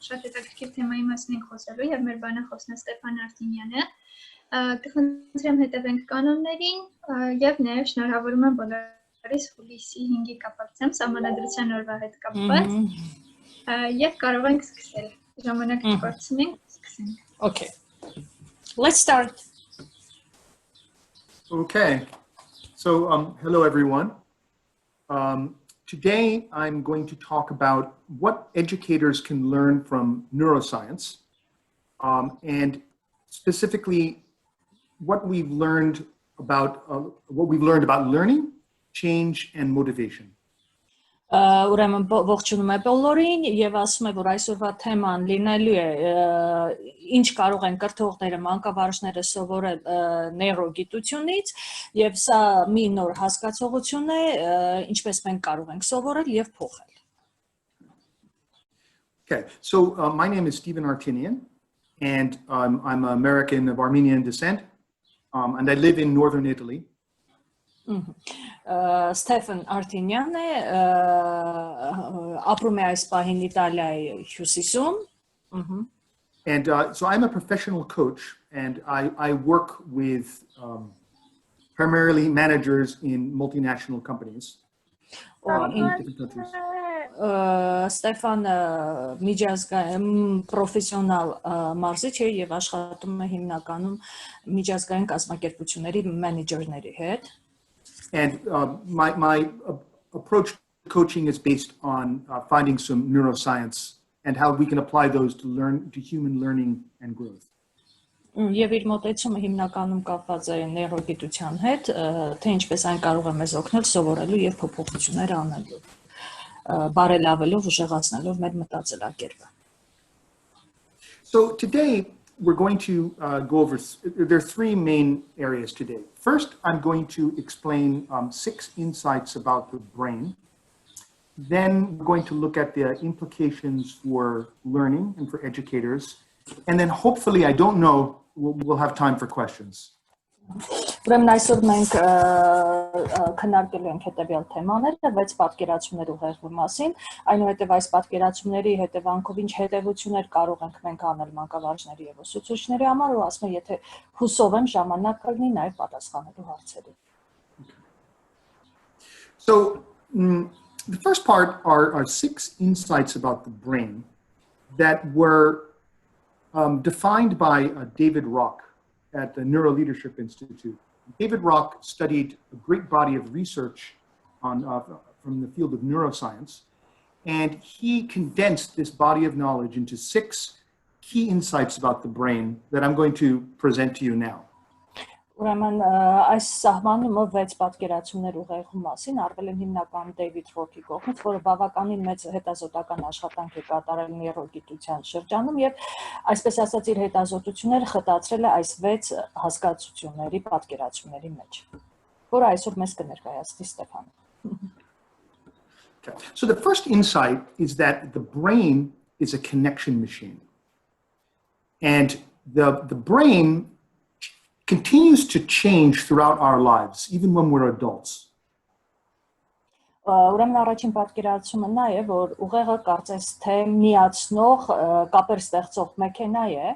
շատ հետաքրքիր թեմայի մասին ենք խոսելու եւ մեր բանը Խոսնակ Ստեփան Արթինյանը։ Կխնդրեմ հետևենք կանոններին եւ նաեւ շնորհավորում եմ բոլորիս հուլիսի 5-ի կապակցությամբ սահմանադրության օրվա հետ կապված եւ կարող ենք սկսել։ Ժամանակ չկորցնենք, սկսենք։ Okay. Let's start. Okay. So hello everyone. Today I'm going to talk about what educators can learn from neuroscience, and specifically what we've learned about learning, change, and motivation. Ուրեմն ողջունում եմ բոլորին եւ ասում եմ, որ այսօրվա թեման լինելու է ինչ կարող են կրթողները, մանկավարժները սովորել նեյրոգիտությունից եւ սա մի նոր հասկացողություն է, ինչպես մենք կարող ենք սովորել եւ փոխել. Okay, so my name is Stephen Artinian, and I'm an American of Armenian descent, and I live in northern Italy. Ստեփան Արթինյան է, ապրում է այս պահին Իտալիայի հյուսիսում. And so I'm a professional coach, and I work with primarily managers in multinational companies in different countries. Ստեփան միջազգային պրոֆեսիոնալ մարզիչ է եւ աշխատում է հիմնականում միջազգային կազմակերպությունների մենեջերների հետ. And my approach to coaching is based on finding some neuroscience and how we can apply those to human learning and growth. Եվ իր մոտեցումը հիմնականում կապված է նեյրոգիտության հետ, թե ինչպես այն կարող է մեզ օգնել սովորելու եւ փոփոխություններ անելու, բարելավելով, ուժեղացնելով մեր մտածելակերպը. So today we're going to go over, there are three main areas today. First, I'm going to explain 6 insights about the brain. Then we're going to look at the implications for learning and for educators. And then hopefully, I don't know, we'll have time for questions. Ուրեմն այսօր մենք քննարկելու ենք հետևյալ թեմաները, 6 պատկերացումներ ուղեղի մասին, այնուհետև այս պատկերացումների հետևանքով ինչ հետևություններ կարող ենք մենք անել մանկավարժների եւ ուսուցիչների համար, ու ասում եմ, եթե հուսով եմ ժամանակ կլինի նաեւ պատասխանելու հարցերին. So the first part are 6 insights about the brain that were defined by David Rock at the Neuro Leadership Institute. David Rock studied a great body of research on, from the field of neuroscience, and he condensed this body of knowledge into 6 key insights about the brain that I'm going to present to you now. Ուրեմն այս սահմանումով 6 պատկերացումներ ուղեղի մասին արվել են հիմնական Դեյվիդ Ռոքի կողմից, որը բավականին մեծ հետազոտական աշխատանք է կատարել նեյրոգիտության շրջանում եւ այսպես ասած իր հետազոտությունները խտացրել է այս 6 հասկացությունների պատկերացումների մեջ, որը այսօր մեզ կներկայացնի Ստեփան. Okay. So the first insight is that the brain is a connection machine. And the brain continues to change throughout our lives, even when we're adults. Ուրեմն առաջին պատկերացումը նա է, որ ուղեղը կարծես թե միացնող, կապեր ստեղծող մեքենա է,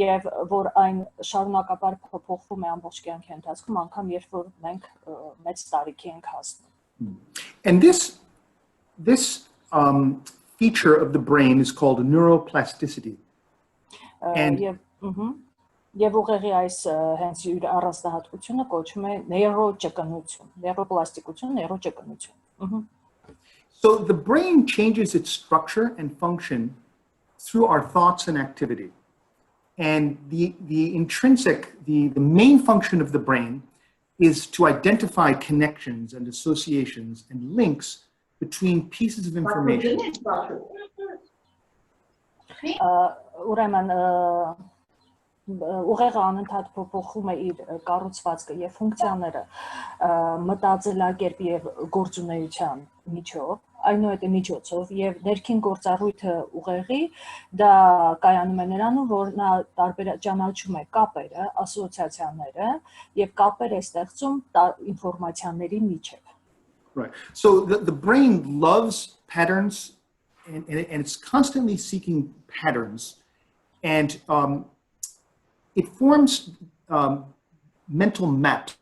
եւ որ այն շարունակաբար փոփոխվում է ամբողջ կյանքի ընթացքում, անգամ երբ որ մենք մեծ տարիքի ենք հասնում. And this feature of the brain is called neuroplasticity. And Եվ ուղեղի այս հենց իր առանձնահատկությունը կոչվում է նեյրոճկնություն, նեյրոպլաստիկություն, նեյրոճկնություն. So the brain changes its structure and function through our thoughts and activity. And the main function of the brain is to identify connections and associations and links between pieces of information. Ուրեմն ուղեղը անընդհատ փոփոխում է իր կառուցվածքը եւ ֆունկցիաները մտածելակերպ եւ գործունեության միջոցով եւ ներքին գործառույթը ուղեղի դա կայանում է նրանում, որ նա ճանաչում է կապերը, ասոցիացիաները եւ կապեր է ստեղծում ինֆորմացիաների միջև. Right. So the brain loves patterns it's constantly seeking patterns, and it forms mental maps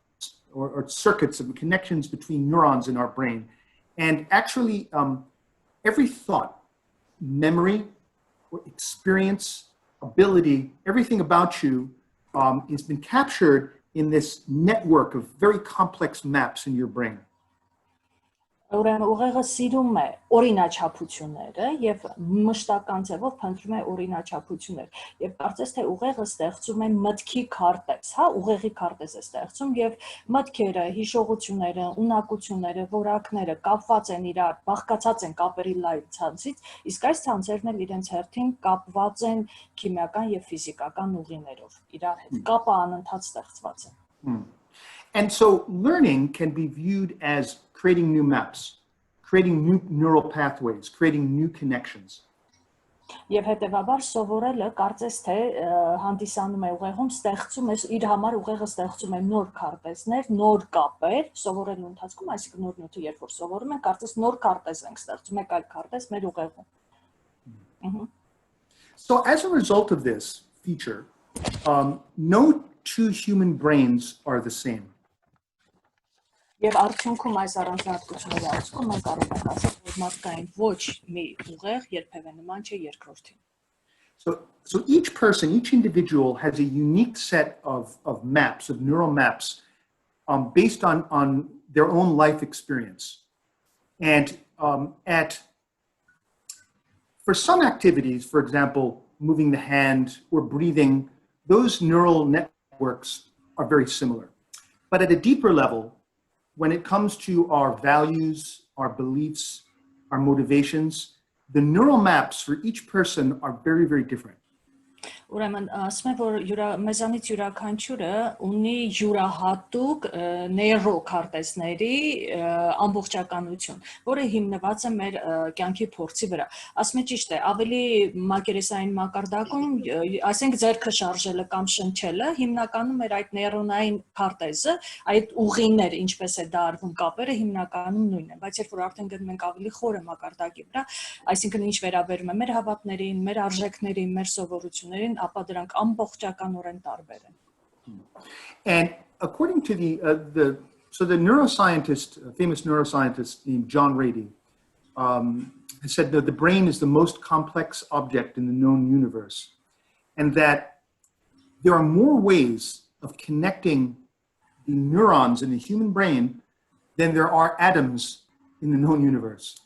or circuits of connections between neurons in our brain. And actually, every thought, memory, or experience, ability, everything about you has been captured in this network of very complex maps in your brain. Ուրեմն ուղեղը սիրում է օրինաչափությունները եւ մշտական ձևով փնտրում է օրինաչափություններ եւ կարծես թե ուղեղը ստեղծում է մտքի քարտեզ, հա, ուղեղի քարտեզ է ստեղծում եւ մտքերը, հիշողությունները, ունակությունները, որակները կապված են իրար, բաղկացած են կապերի լայն ցանցից, իսկ այս ցանցերն էլ իրենց հերթին կապված են քիմիական եւ ֆիզիկական ուղիներով իրար հետ, կապը անընդհատ ստեղծված է. And so learning can be viewed as creating new maps, creating new neural pathways, creating new connections. Եվ հետևաբար սովորելը կարծես թե հանդիսանում է ուղեղում, ստեղծում է իր համար ուղեղը ստեղծում է նոր քարտեզներ, նոր կապեր, սովորելու ընթացքում, այսինքն նոր նյութը երբ որ սովորում ենք, կարծես նոր քարտեզ ենք ստեղծում, մեկ այլ քարտեզ մեր ուղեղում. So as a result of this feature, no two human brains are the same. Եվ արդյունքում այս առանձնահատկությունների արդյունքում մենք կարող ենք ասել, որ մարդկային ոչ մի ուղեղ երբևէ նման չէ երկրորդին. So each person, each individual has a unique set of maps, of neural maps, based on their own life experience. And for some activities, for example, moving the hand or breathing, those neural networks are very similar. But at a deeper level, when it comes to our values, our beliefs, our motivations, the neural maps for each person are very, very different. Ուրեմն ասում եմ, որ մեզանից յուրաքանչյուրը ունի յուրահատուկ նեյրոքարտեզների ամբողջականություն, որը հիմնված է մեր կյանքի փորձի վրա։ Ասում եմ ճիշտ է, ավելի մակերեսային մակարդակում, ասենք ձեռքը շարժելը կամ շնչելը, հիմնականում էր այդ նեյրոնային քարտեզը, այդ ուղիները, ինչպես է դա արվում կապերը, հիմնականում նույնն են, բայց երբ որ արդեն գնում ենք ավելի խորը մակարդակի վրա, այսինքն ինչ վերաբերում է մեր հավատներին, մեր արժեքներին, մեր սովորություններին, ապա դրանք ամբողջականորեն տարբեր են. And according to the neuroscientist, famous neuroscientist named John Ratey, has said that the brain is the most complex object in the known universe, and that there are more ways of connecting the neurons in the human brain than there are atoms in the known universe.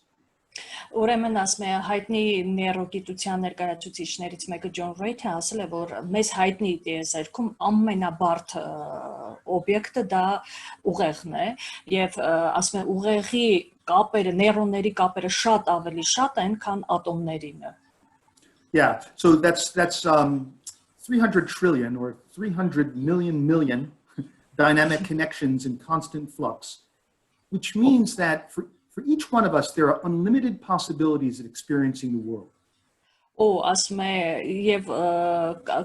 Ուրեմն ասում է հայտնի նեյրոգիտության ներկայացուցիչներից մեկը Ջոն Ռեյթը ասել է, որ մեզ հայտնի տիեզերքում ամենաբարդ օբյեկտը դա ուղեղն է եւ ասում է ուղեղի կապերը, նեյրոնների կապերը շատ ավելի շատ են, քան ատոմներինը. Yeah, so that's 300 trillion or 300 million dynamic connections in constant flux, which means that for each one of us, there are unlimited possibilities of experiencing the world. Ասում է եւ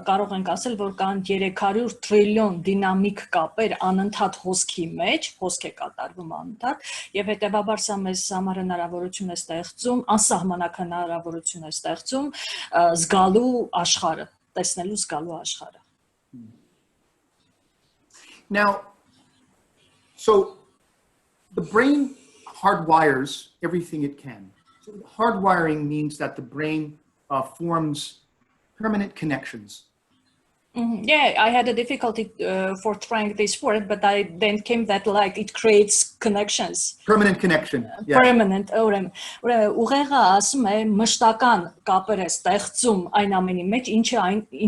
կարող ենք ասել, որ կան 300 տրիլիոն դինամիկ կապեր անընդհատ հոսքի մեջ, հոսք է կատարվում անընդհատ, եւ հետեւաբար սա մեզ համար հնարավորություն է ստեղծում, անսահմանակ հնարավորություն է ստեղծում զգալու աշխարհը, տեսնելու զգալու աշխարհը. Now, so the brain hardwires everything it can. So hardwiring means that the brain forms permanent connections. Yeah, I had a difficulty for trying this word, but then came that like it creates connections. Permanent connection. Yeah. Permanent. Ուղեղը ասում է մշտական կապեր է ստեղծում այն ամենի մեջ,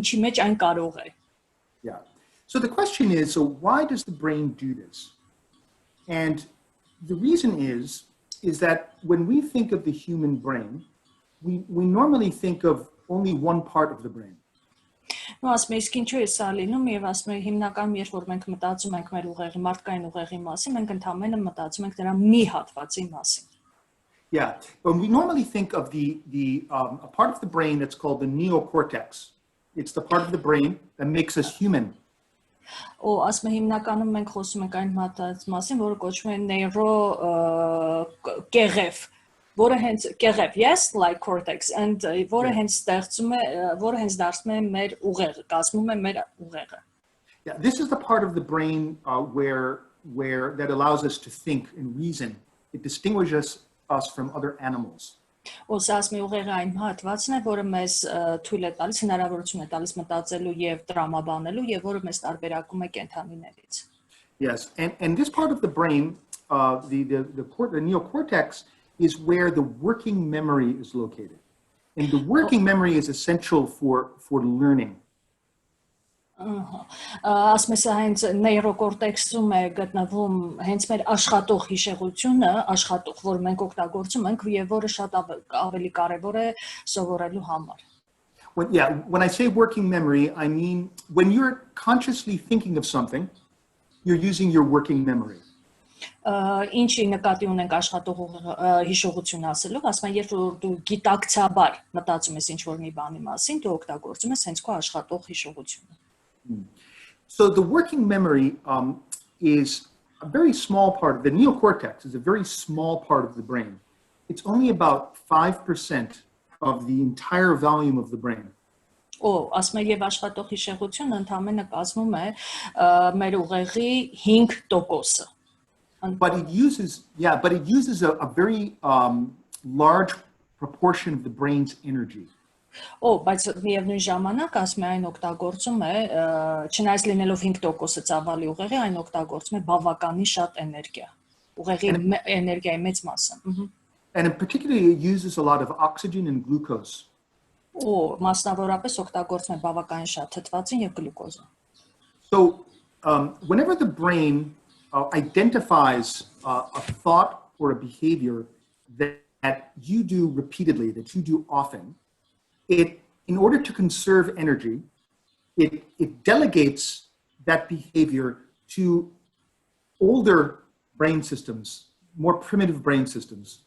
ինչի մեջ այն կարող է. Yeah. So the question is, so why does the brain do this? And the reason is that when we think of the human brain, we normally think of only one part of the brain. No, ասում եմ, իսկ ինչու է սա լինում, եւ ասում եմ, հիմնականում երբ որ մենք մտածում ենք մեր ուղեղի, մարդկային ուղեղի մասին, մենք ընդհանրապես մտածում ենք դրա մի հատվածի մասին. Yeah, but we normally think of a part of the brain that's called the Neocortex. It's the part of the brain that makes us human. Ասում եմ, հիմնականում մենք խոսում ենք այն մասին, որը կոչվում է նեյրո կեղև, որը հենց կեղև, yes, like cortex, and որը հենց ստեղծում է, որը հենց դարձնում է մեր ուղեղը, կազմում է մեր ուղեղը։ Yeah, this is the part of the brain where that allows us to think and reason. It distinguishes us from other animals. Ոսասմի ուղեղը այն հատվածն է, որը մեզ թույլ է տալիս, հնարավորություն է տալիս մտածելու եւ տրամաբանելու եւ որը մեզ տարբերակում է կենդանիներից։ Yes, and this part of the brain, the neocortex, is where the working memory is located. And the working memory is essential for learning. Ասմեսա հենց նեյրոկորտեքսում է գտնվում հենց մեր աշխատող հիշողությունը, աշխատող, որ մենք օգտագործում ենք եւ որը շատ ավելի կարեւոր է սովորելու համար։ When I say working memory, I mean when you're consciously thinking of something, you're using your working memory. Ինչի նկատի ունենք աշխատող հիշողություն ասելով, ասում են, երբ որ դու գիտակցաբար մտածում ես ինչ-որ մի բանի մասին, դու օգտագործում ես հենց քո աշխատող հիշողությունը։ So the working memory is a very small part. The neocortex is a very small part of the brain. It's only about 5% of the entire volume of the brain. Ասում է, եւ աշխատող հիշողությունը ընդհանրապես կազմում է մեր ուղեղի 5%-ը։ But it uses a very large proportion of the brain's energy. Բայց միևնույն ժամանակ ասում է այն օգտագործում է, չնայած լինելով 5%-ը ծավալի ուղեղի, այն օգտագործում է բավականին շատ էներգիա։ Ուղեղի էներգիայի մեծ մասը։ And in particular it uses a lot of oxygen and glucose. Մասնավորապես օգտագործում է բավականին շատ թթվածին եւ գլուկոզը։ So whenever the brain identifies a thought or a behavior that you do repeatedly, that you do often, in order to conserve energy, it delegates that behavior to older brain systems, more primitive brain systems.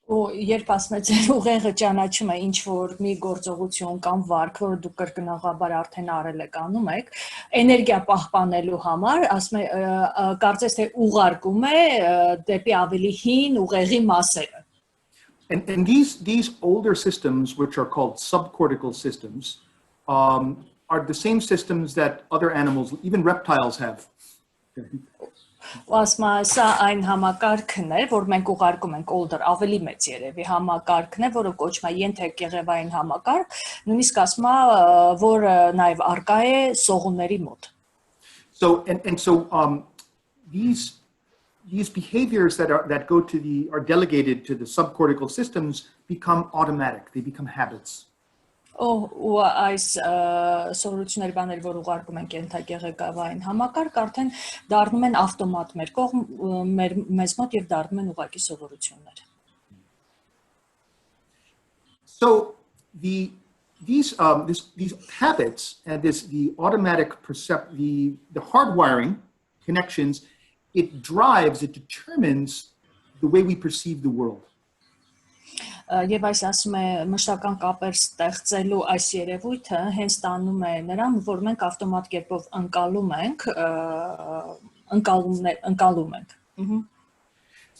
Երբ ասում ես ուղեղը ճանաչում է ինչ որ մի գործողություն կամ վարք, որը դուք կրկնողաբար արդեն արել եք, անում եք, էներգիա պահպանելու համար, ասում է, կարծես թե ուղարկում է դեպի ավելի հին ուղեղի մասերը։ And these older systems, which are called subcortical systems, are the same systems that other animals, even reptiles, have. Ասում է, սա այն համակարգն է, որ մենք ուղարկում ենք older, ավելի մեծ երևի համակարգն է, որը կոչվում է ենթակեղևային համակարգ, նույնիսկ ասում է, որ նաև արկա է սողունների մոտ։ So these behaviors that are delegated to the subcortical systems become automatic. They become habits. Այս սովորությունների բաները, որ ուղարկում ենք ենթակեղևային համակարգ, արդեն դառնում են ավտոմատ մեր կողմ, մեզ մոտ եւ դառնում են ուղղակի սովորություններ։ So these habits and the automatic the hardwiring connections, it determines the way we perceive the world. Եվ այս ասում է մշտական կապեր ստեղծելու այս երևույթը հենց տանում է նրան, որ մենք ավտոմատ կերպով ընկալում ենք։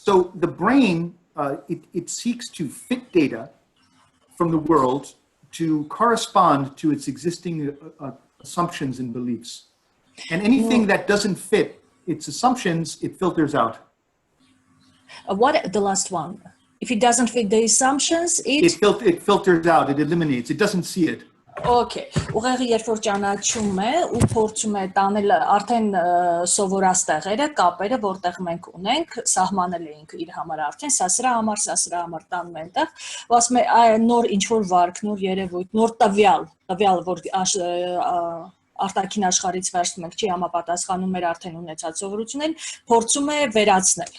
So the brain it seeks to fit data from the world to correspond to its existing assumptions and beliefs. And anything that doesn't fit its assumptions, it filters out. What the last one? If it doesn't fit the assumptions, it filters out, it eliminates, it doesn't see it. Okay. Ուղեղը երբ որ ճանաչում է ու փորձում է տանել արդեն սովորած տեղերը, կապերը, որտեղ մենք ունենք, սահմանել էինք իր համար արդեն, սա սրա համար տանում են տեղ, ու ասում է նոր ինչ որ վարք, նոր երևույթ, նոր տվյալ, որ արտաքին աշխարհից վերցնում ենք, չի համապատասխանում մեր արդեն ունեցած սովորություններին, փորձում է վերացնել։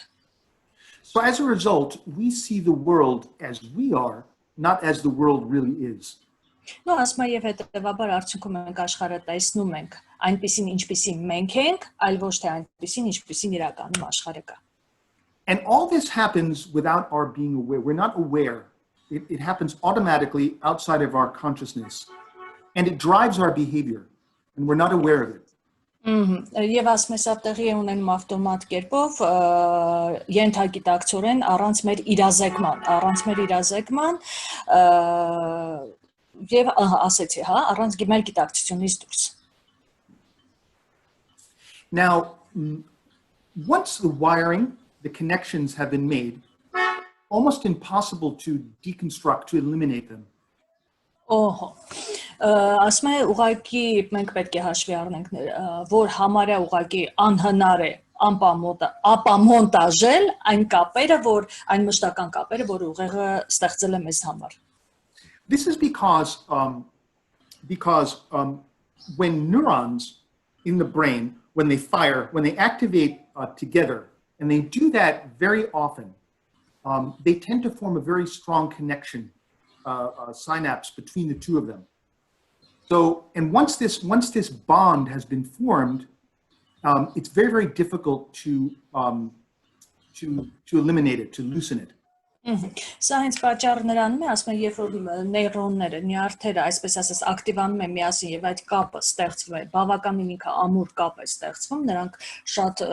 So as a result, we see the world as we are, not as the world really is. No, ասում է եւ հետեւաբար արդյունքում մենք աշխարհը տեսնում ենք այնպիսին ինչպիսին մենք ենք, այլ ոչ թե այնպիսին ինչպիսին իրականում աշխարհը կա։ And all this happens without our being aware. We're not aware. It happens automatically outside of our consciousness. And it drives our behavior, and we're not aware of it. Եվ ասում ես ապտեղի է ունենում ավտոմատ կերպով ենթագիտակցորեն առանց մեր իրազեկման եւ ասեցի, հա, առանց մեր գիտակցությունից դուրս. Now, once the wiring, the connections have been made, almost impossible to deconstruct, to eliminate them. Ասում է ուղղակի մենք պետք է հաշվի առնենք, որ համարյա ուղղակի անհնար է ապամոնտաժել այն կապերը, այն մշտական կապերը, որ ուղեղը ստեղծել է մեզ համար. This is because when neurons in the brain, when they fire, when they activate together, and they do that very often, they tend to form a very strong connection, synapse between the two of them. So, and once this bond has been formed, it's very, very difficult to eliminate it, to loosen it. Սա հենց պատճառը նրանում է, ասում են, երբ որ նեյրոնները, նյարդերը, այսպես ասած, ակտիվանում են միասին եւ այդ կապը ստեղծվում է, բավականին ինքը ամուր կապ է ստեղծվում, նրանք շատ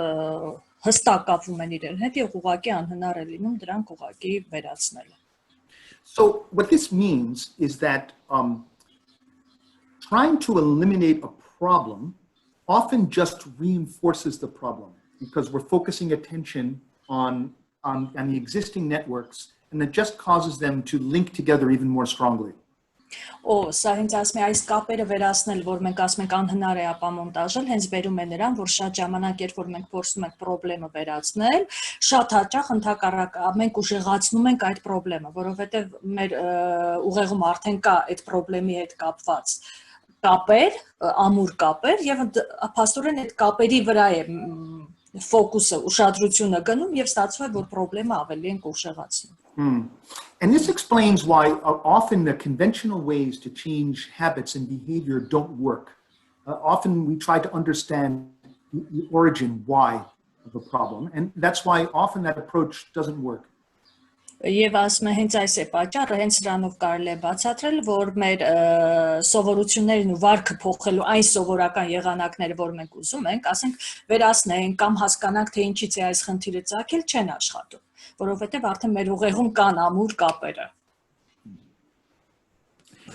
հստակ կապվում են իրար հետ եւ ուղղակի անհնար է լինում դրանք ուղղակի վերացնելը. So what this means is that trying to eliminate a problem often just reinforces the problem because we're focusing attention on the existing networks, and it just causes them to link together even more strongly. Սա հենց ասում է այս կապերը վերացնել, որ մենք ասում ենք անհնար է ապամոնտաժել, հենց բերում է նրան, որ շատ ժամանակ երբ որ մենք փորձում ենք խնդրեմը վերացնել, շատ հաճախ ընդհակառակ մենք ուժեղացնում ենք այդ խնդրեմը, որովհետև մեր ուղեղում արդեն կա այդ խնդրեմի հետ կապված կապեր, ամուր կապեր, եւ փաստորեն այդ կապերի վրա է ֆոկուսը, ուշադրությունը գնում եւ ստացվում է, որ խնդրեմը ավելի ենք ուժեղացնում. And this explains why often the conventional ways to change habits and behavior don't work. Often we try to understand the origin, why of a problem, and that's why often that approach doesn't work. Եվ ասում է հենց այս է պատճառը, հենց սրանով կարելի է բացատրել, որ մեր սովորություններն ու վարքը փոխելու այն սովորական եղանակները, որ մենք ուզում ենք, ասենք վերացնենք կամ հասկանանք, թե ինչից է այս խնդիրը ծագել, չեն աշխատում, որովհետև արդեն մեր ուղեղում կան ամուր կապերը.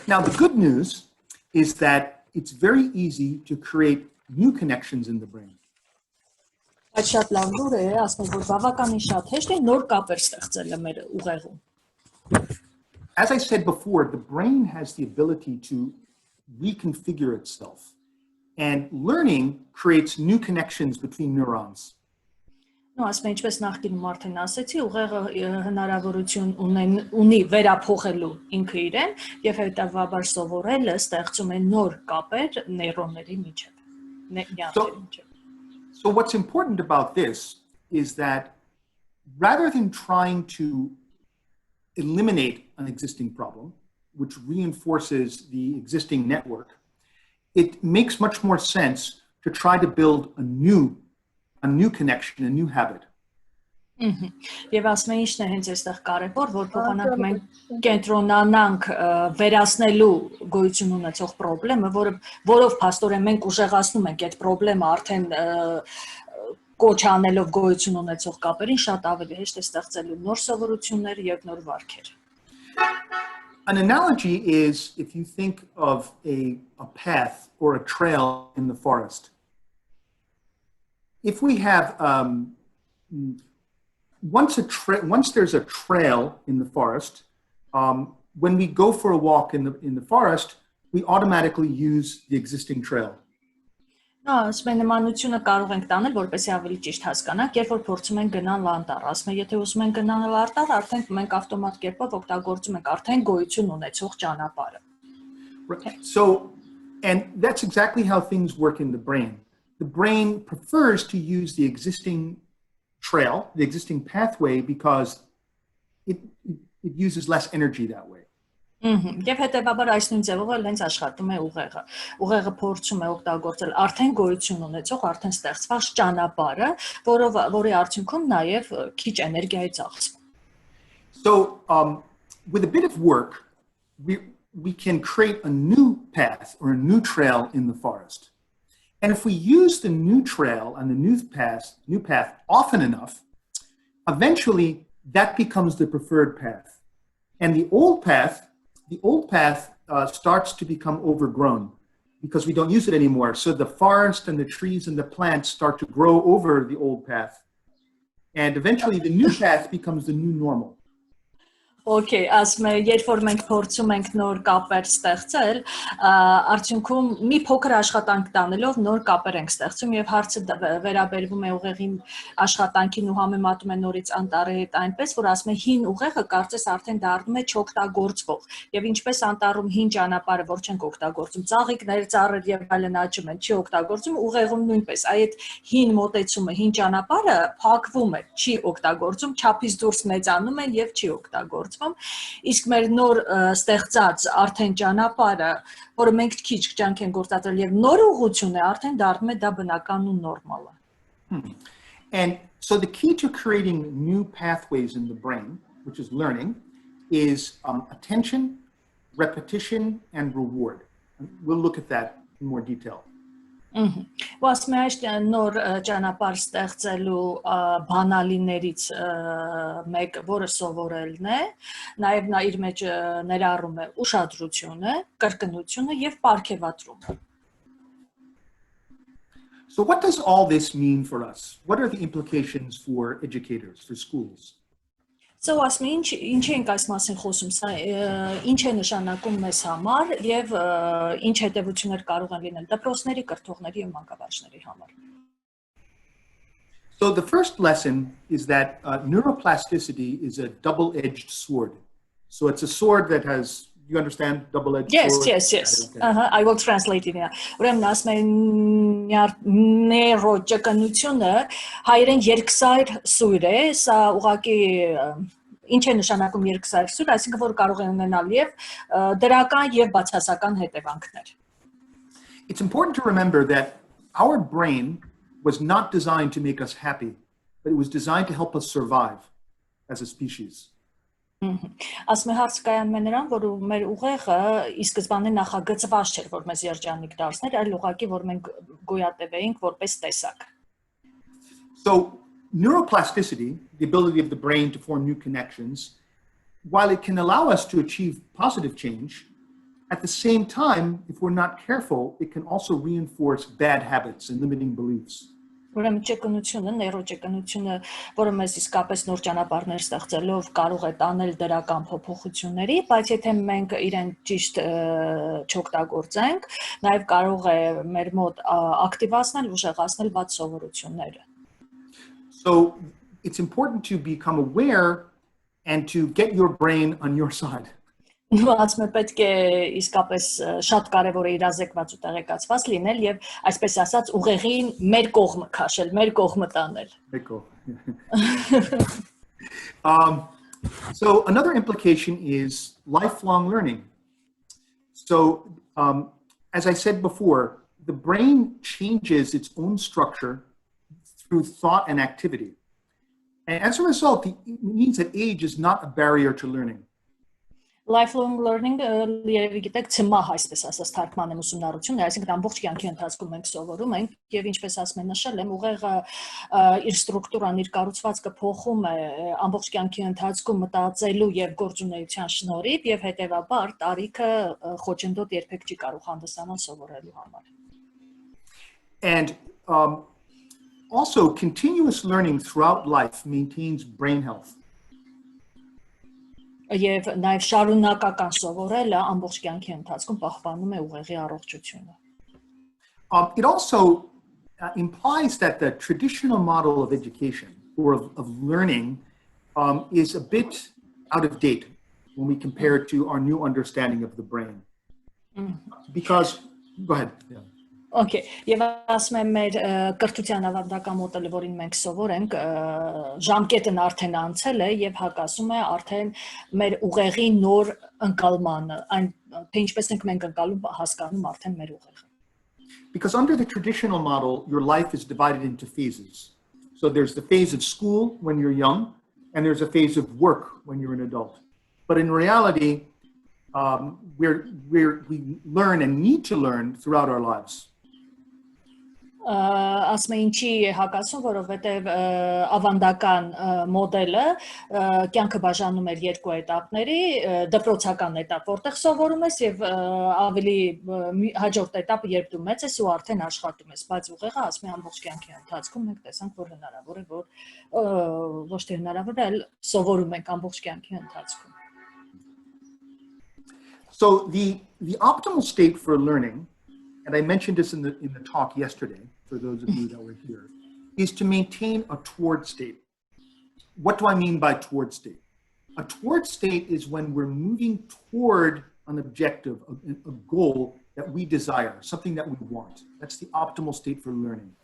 Now the good news is that it's very easy to create new connections in the brain. Շատ լավ լուր է, ասում եմ, որ բավականին շատ հեշտ է նոր կապեր ստեղծելը մեր ուղեղում. As I said before, the brain has the ability to reconfigure itself, and learning creates new connections between neurons. Ասում եմ, ինչպես նախկինում արդեն ասեցի, ուղեղը հնարավորություն ունի վերափոխելու ինքը իրեն եւ հետեւաբար սովորելը ստեղծում է նոր կապեր նեյրոնների միջեւ, նյարդերի միջեւ. So what's important about this is that rather than trying to eliminate an existing problem, which reinforces the existing network, it makes much more sense to try to build a new connection, a new habit. Եվ ասում եմ ինչն է հենց այստեղ կարևոր, որ փոխանակ մենք կենտրոնանանք վերացնելու գոյություն ունեցող խնդրեմը, որով փաստորեն մենք ուժեղացնում ենք այդ խնդրեմը արդեն կոչ անելով գոյություն ունեցող կապերին շատ ավելի հեշտ է ստեղծելու նոր սովորություններ եւ նոր վարքեր. An analogy is if you think of a path or a trail in the forest. If we have once there's a trail in the forest, when we go for a walk in the forest, we automatically use the existing trail. Ասում եմ նմանությունը կարող ենք տանել, որպեսզի ավելի ճիշտ հասկանանք, երբ որ փորձում ենք գնալ անտառ, ասում եմ, եթե ուզում ենք գնալ անտառ, արդեն մենք ավտոմատ կերպով օգտագործում ենք արդեն գոյություն ունեցող ճանապարհը. So, and that's exactly how things work in the brain. The brain prefers to use the existing trail, the existing pathway, because it uses less energy that way. Եվ հետեւաբար այս նույն ձևով էլ հենց աշխատում է ուղեղը։ Ուղեղը փորձում է օգտագործել արդեն գոյություն ունեցող, արդեն ստեղծված ճանապարհը, որի արդյունքում նաև քիչ էներգիա է ծախսվում. So, with a bit of work, we can create a new path or a new trail in the forest. And if we use the new trail and the new path often enough, eventually that becomes the preferred path. And the old path starts to become overgrown because we don't use it anymore. So the forest and the trees and the plants start to grow over the old path. And eventually the new path becomes the new normal. Okay, ասում եմ, երբ որ մենք փորձում ենք նոր կապեր ստեղծել, արդյունքում մի փոքր աշխատանք տանելով նոր կապեր ենք ստեղծում եւ հարցը վերաբերվում է ուղեղի աշխատանքին ու համեմատում է նորից անտառի հետ այնպես, որ ասում է հին ուղեղը կարծես արդեն դառնում է չօգտագործվող եւ ինչպես անտառում հին ճանապարհը, որ չենք օգտագործում, ծաղիկներ, ծառեր եւ այլն աճում են, չի օգտագործում, ուղեղում նույնպես այդ հին մոտեցումը, հին ճանապարհը փակվում է, չի օգտագործում, չափից դուրս մեծանում է եւ չի օգտագործում. Իսկ մեր նոր ստեղծած արդեն ճանապարհը, որը մենք քիչ ջանք են գործածել եւ նոր ուղղություն է, արդեն դառնում է դա բնական ու նորմալը. And so the key to creating new pathways in the brain, which is learning, is attention, repetition, and reward. We'll look at that in more detail. Ասում եմ, այս նոր ճանապարհ ստեղծելու բանալիներից մեկը, որը սովորելն է, նաև նա իր մեջ ներառում է ուշադրությունը, կրկնությունը եւ պարգևատրումը. So what does all this mean for us? What are the implications for educators, for schools? So ասում եմ, ինչ ենք այս մասին խոսում, սա ինչ է նշանակում մեզ համար եւ ինչ հետեւություններ կարող են լինել դպրոցների, կրթողների եւ մանկաբարձների համար. So the first lesson is that neuroplasticity is a double-edged sword. So it's a sword that has, you understand, double-edged sword? Yes. Okay. I will translate it. Ուրեմն ասում եմ, նեյրոգիտությունը հայերեն երկսայր սույր է, սա ուղղակի ինչ է նշանակում երկսայր սույր, այսինքն որ կարող է ունենալ եւ դրական եւ բացասական հետևանքներ. It's important to remember that our brain was not designed to make us happy, but it was designed to help us survive as a species. Ասում եմ, հարց կայանում է նրան, որ մեր ուղեղը ի սկզբանե նախագծված չէր, որ մեզ երջանիկ դարձներ, այլ ուղղակի որ մենք գոյատևեինք որպես տեսակ. So neuroplasticity, the ability of the brain to form new connections, while it can allow us to achieve positive change, at the same time, if we're not careful, it can also reinforce bad habits and limiting beliefs. Ուրեմն ճկունությունը, նեյրոճկունությունը, որը մեզ իսկապես նոր ճանապարհներ ստեղծելով կարող է տանել դրական փոփոխությունների, բայց եթե մենք իրեն ճիշտ չօգտագործենք, նաև կարող է մեր մոտ ակտիվացնել, ուժեղացնել բաց սովորությունները. So it's important to become aware and to get your brain on your side. Ասում եմ, պետք է իսկապես շատ կարևոր է իրազեկված ու տեղեկացված լինել եւ այսպես ասած ուղեղին մեր կողմը քաշել, մեր կողմը տանել. So another implication is lifelong learning. So as I said before, the brain changes its own structure through thought and activity. And as a result, it means that age is not a barrier to learning. Lifelong learning երևի գիտեք ցմահ այսպես ասած թարգմանեմ ուսումնառությունն, այսինքն ամբողջ կյանքի ընթացքում մենք սովորում ենք եւ ինչպես ասում եմ նշել եմ ուղեղը իր ստրուկտուրան, իր կառուցվածքը փոխում է ամբողջ կյանքի ընթացքում մտածելու եւ գործունեության շնորհիվ եւ հետեւաբար տարիքը խոչընդոտ երբեք չի կարող հանդիսանալ սովորելու համար. And also continuous learning throughout life maintains brain health. Եվ նաև շարունակական սովորելը ամբողջ կյանքի ընթացքում պահպանում է ուղեղի առողջությունը. It also implies that the traditional model of education or of learning is a bit out of date when we compare it to our new understanding of the brain. Because, go ahead. Yeah. Okay, եւ ասում եմ մեր կրթության ավանդական մոդելը, որին մենք սովորենք, ժամկետն արդեն անցել է եւ հակասում է արդեն մեր ուղեղի նոր ընկալմանը, այն թե ինչպես ենք մենք ընկալում հասկանում արդեն մեր ուղեղը. Because under the traditional model, your life is divided into phases. So there's the phase of school when you're young, and there's a phase of work when you're an adult. But in reality, we learn and need to learn throughout our lives. ասում եմ ինչի է հակասում, որովհետև ավանդական մոդելը կյանքը բաժանում էր երկու էտապների, դպրոցական էտապ, որտեղ սովորում ես եւ ավելի հաջորդ էտապը, երբ դու մեծ ես ու արդեն աշխատում ես, բայց ուղեղը ասում է ամբողջ կյանքի ընթացքում մենք տեսանք, որ հնարավոր է, որ ոչ թե հնարավոր է, այլ սովորում ենք ամբողջ կյանքի ընթացքում. So the optimal state for learning, and I mentioned this in the talk yesterday, for those of you that were here, is to maintain a toward state. What do I mean by toward state? A toward state is when we're moving toward an objective, a goal that we desire, something that we want. That's the optimal state for learning.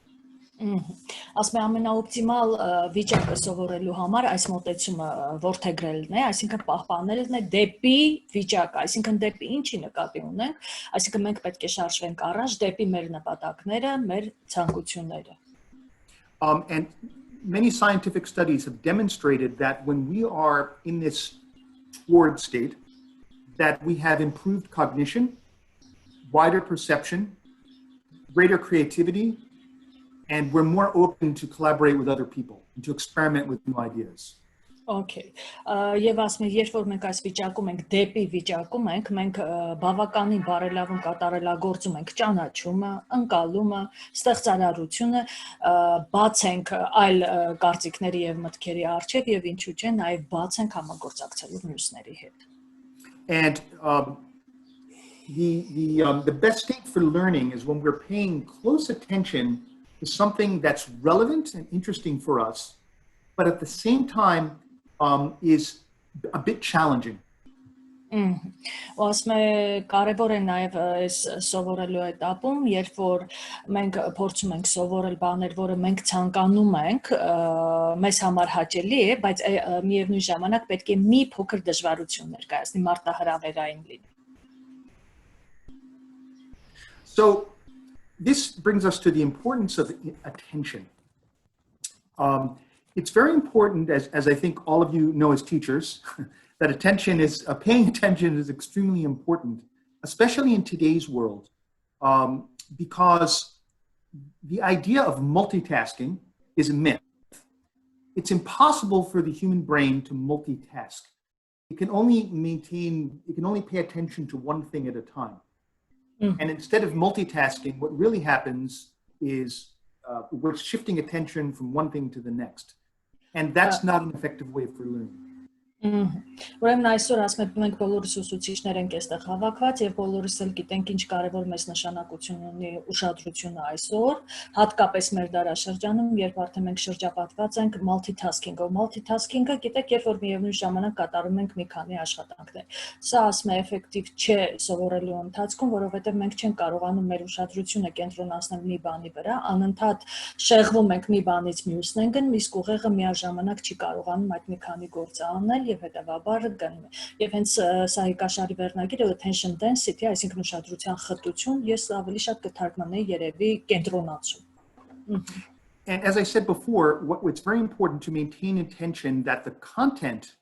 Ասում եմ ամենաօպտիմալ վիճակը սովորելու համար այս մոտեցումը որդեգրելն է, այսինքն պահպանելն է դեպի վիճակը, այսինքն դեպի ինչի նկատի ունենք, այսինքն մենք պետք է շարժվենք առաջ դեպի մեր նպատակները, մեր ցանկությունները. And many scientific studies have demonstrated that when we are in this toward state, that we have improved cognition, wider perception, greater creativity, and we're more open to collaborate with other people and to experiment with new ideas. Okay. Եվ ասում եմ, երբ որ մենք այս վիճակում ենք, դեպի վիճակում ենք, մենք բավականին բարելավում կատարելագործում ենք ճանաչումը, ընկալումը, ստեղծարարությունը, բաց ենք այլ կարծիքների եւ մտքերի առջեւ եւ ինչու՞ չէ, նաեւ բաց ենք համագործակցելու մյուսների հետ. And the best state for learning is when we're paying close attention to something that's relevant and interesting for us, but at the same time is a bit challenging. Ասում եմ կարևոր է նաև այս սովորելու этаպում, երբ որ մենք փորձում ենք սովորել բաներ, որը մենք ցանկանում ենք, մեզ համար հաճելի է, բայց միևնույն ժամանակ պետք է մի փոքր դժվարություն ներկայացնի, մարտահրավերային լինի. So this brings us to the importance of attention. It's very important, as I think all of you know as teachers, that paying attention is extremely important, especially in today's world, because the idea of multitasking is a myth. It's impossible for the human brain to multitask. It can only pay attention to one thing at a time. And instead of multitasking, what really happens is we're shifting attention from one thing to the next. And that's not an effective way for learning. Ուրեմն այսօր ասում եմ մենք բոլորս ուսուցիչներ ենք այստեղ հավաքված եւ բոլորս էլ գիտենք ինչ կարեւոր մեծ նշանակություն ունի ուշադրությունը այսօր, հատկապես մեր դարաշրջանում, երբ արդեն մենք շրջապատված ենք multitasking-ով. Multitasking-ը գիտեք, երբ որ միևնույն ժամանակ կատարում ենք մի քանի աշխատանքներ։ Սա ասում է էֆեկտիվ չէ սովորելու ընթացքում, որովհետեւ մենք չենք կարողանում մեր ուշադրությունը կենտրոնացնել մի բանի վրա, անընդհատ շեղվում ենք մի բանից մյուսն ենք գնում, իսկ ուղեղը միաժամանակ չի կարողանում այդ մի քանի գործը անել եւ հետեւաբար գնում է։ Եվ հենց սա հիկաշարի վերնագիրը attention density, այսինքն ուշադրության խտություն, ես ավելի շատ կթարգմանեի երևի կենտրոնացում։ And as I said before, what's very important to maintain attention that the content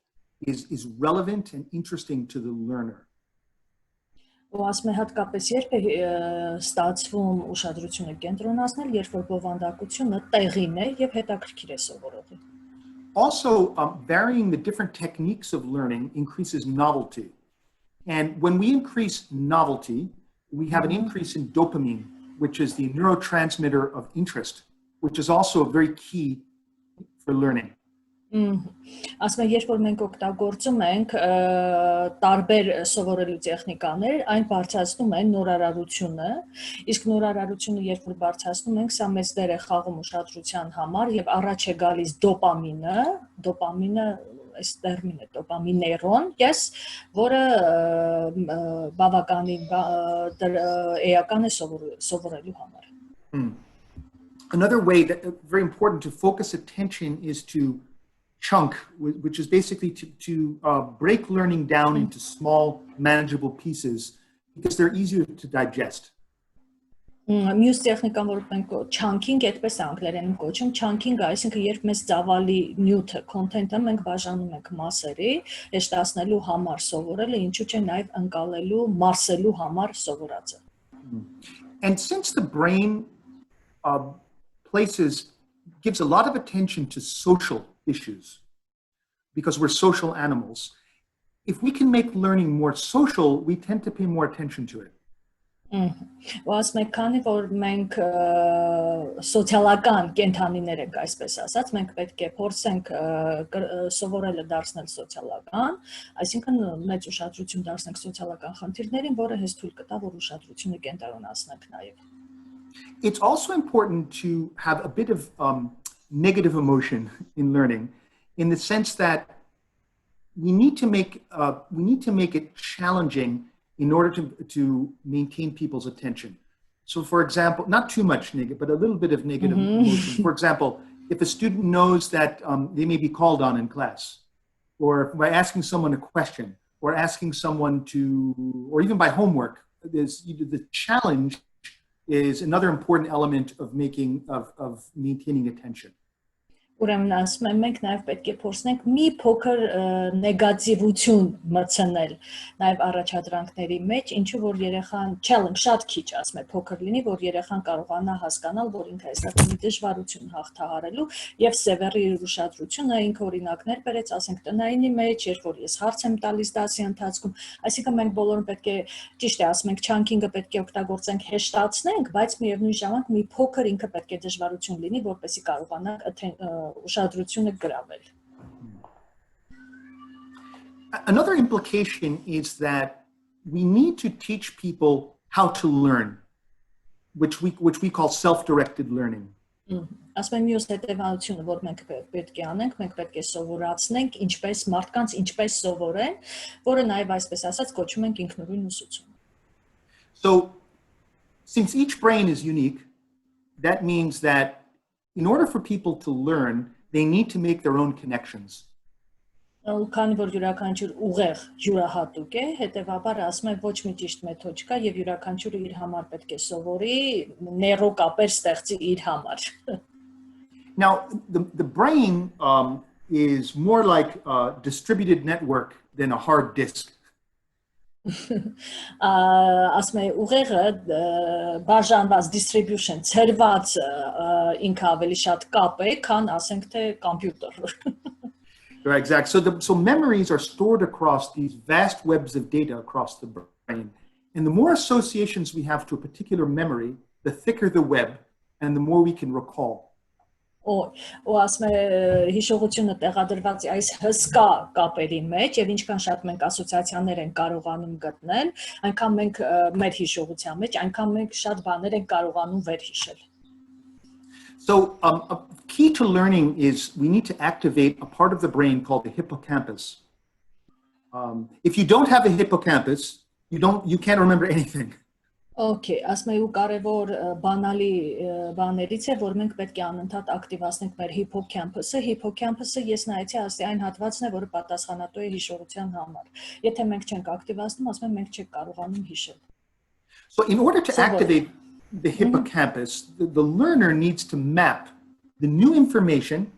is relevant and interesting to the learner. Ու ասում եմ հատկապես երբ է ստացվում ուշադրությունը կենտրոնացնել, երբ որ բովանդակությունը տեղին է եւ հետաքրքիր է սովորողի։ Also, varying the different techniques of learning increases novelty. And when we increase novelty, we have an increase in dopamine, which is the neurotransmitter of interest, which is also very key for learning. Ասում եմ, երբ որ մենք օգտագործում ենք տարբեր սովորելու տեխնիկաներ, այն բարձրացնում են նորարարությունը, իսկ նորարարությունը երբ որ բարձրացնում ենք, սա մեծ դեր է խաղում ուշադրության համար եւ առաջ է գալիս դոպամինը այս տերմինը դոպամիներոն, yes, որը բավականին էական է սովորելու համար. Another way that very important to focus attention is to chunk, which is basically to break learning down into small, manageable pieces because they're easier to digest. Մյուս տեխնիկան, որ մենք chunking, այդպես անգլերենում կոչում, chunking-ը, այսինքն երբ մեզ ծավալի նյութը, content-ը մենք բաժանում ենք մասերի, հեշտացնելու համար սովորելը, ինչու՞ չէ նաև ընկալելու, մարսելու համար սովորածը. And since the brain gives a lot of attention to social issues because we're social animals. If we can make learning more social, we tend to pay more attention to it. Was մենք քանի որ մենք սոցիալական կենթանիներ ենք, այսպես ասած, մենք պետք է փորձենք սովորելը դարձնել սոցիալական, այսինքն մեծ ուշադրություն դարձնենք սոցիալական խնդիրներին, որը հեզ թույլ կտա, որ ուշադրությունը կենտրոնացնենք նաև. It's also important to have a bit of negative emotion in learning, in the sense that we need to make it challenging in order to maintain people's attention. So, for example, not too much negative, but a little bit of negative emotion. For example, if a student knows that they may be called on in class, or by asking someone a question, or asking someone to, or even by homework, the challenge is another important element of maintaining attention. Ուրեմն ասում եմ, մենք նաև պետք է փորձենք մի փոքր նեգատիվություն մտցնել նաև առաջադրանքների մեջ, ինչու որ երեխան challenge շատ քիչ ասում է, փոքր լինի, որ երեխան կարողանա հասկանալ, որ ինքը այստեղ մի դժվարություն հաղթահարելու եւ սևեռի իր ուշադրությունը, ինքը օրինակներ բերեց, ասենք տնայինի մեջ, երբ որ ես հարց եմ տալիս դասի ընթացքում, այսինքն մենք բոլորը պետք է ճիշտ է ասում ենք, chunking-ը պետք է օգտագործենք, հեշտացնենք, բայց միևնույն ժամանակ մի փոքր ինքը պետք է դժվարություն լինի, որպեսզի կարողանանք Another implication is that we need to teach people how to learn, which we call self-directed learning. Ասում եմ մյուս հետևանությունը, որ մենք պետք է անենք, մենք պետք է սովորացնենք, ինչպես մարդկանց ինչպես սովորեն, որը նաև այսպես ասած կոչում ենք ինքնուրույն ուսուցում. So, since each brain is unique, that means that in order for people to learn, they need to make their own connections. Քանի որ յուրաքանչյուր ուղեղ յուրահատուկ է, հետևաբար ասում եմ ոչ մի ճիշտ մեթոդ չկա եւ յուրաքանչյուրը իր համար պետք է սովորի, նեյրոկապեր ստեղծի իր համար. Now, the brain is more like a distributed network than a hard disk. Ասում եմ ուղեղը բաժանված distribution ծերված ինքը ավելի շատ կապ է, քան ասենք թե կոմպյուտեր. Right, exactly. So memories are stored across these vast webs of data across the brain. And the more associations we have to a particular memory, the thicker the web and the more we can recall. Ու ասում է հիշողությունը տեղադրված է այս հսկա կապերի մեջ եւ ինչքան շատ մենք ասոցիացիաներ ենք կարողանում գտնել, այնքան մենք մեր հիշողության մեջ, այնքան մենք շատ բաներ ենք կարողանում վերհիշել. So a key to learning is we need to activate a part of the brain called the hippocampus. If you don't have a hippocampus, you can't remember anything. Okay, ասում եմ ու կարևոր բանալի բաներից է, որ մենք պետք է անընդհատ ակտիվացնենք մեր հիփոկամպուսը։ Հիփոկամպուսը ես նայեցի, ասի այն հատվածն է, որը պատասխանատու է հիշողության համար։ Եթե մենք չենք ակտիվացնում, ասում եմ մենք չենք կարողանում հիշել։ So in order to activate the hippocampus, the learner needs to map the new information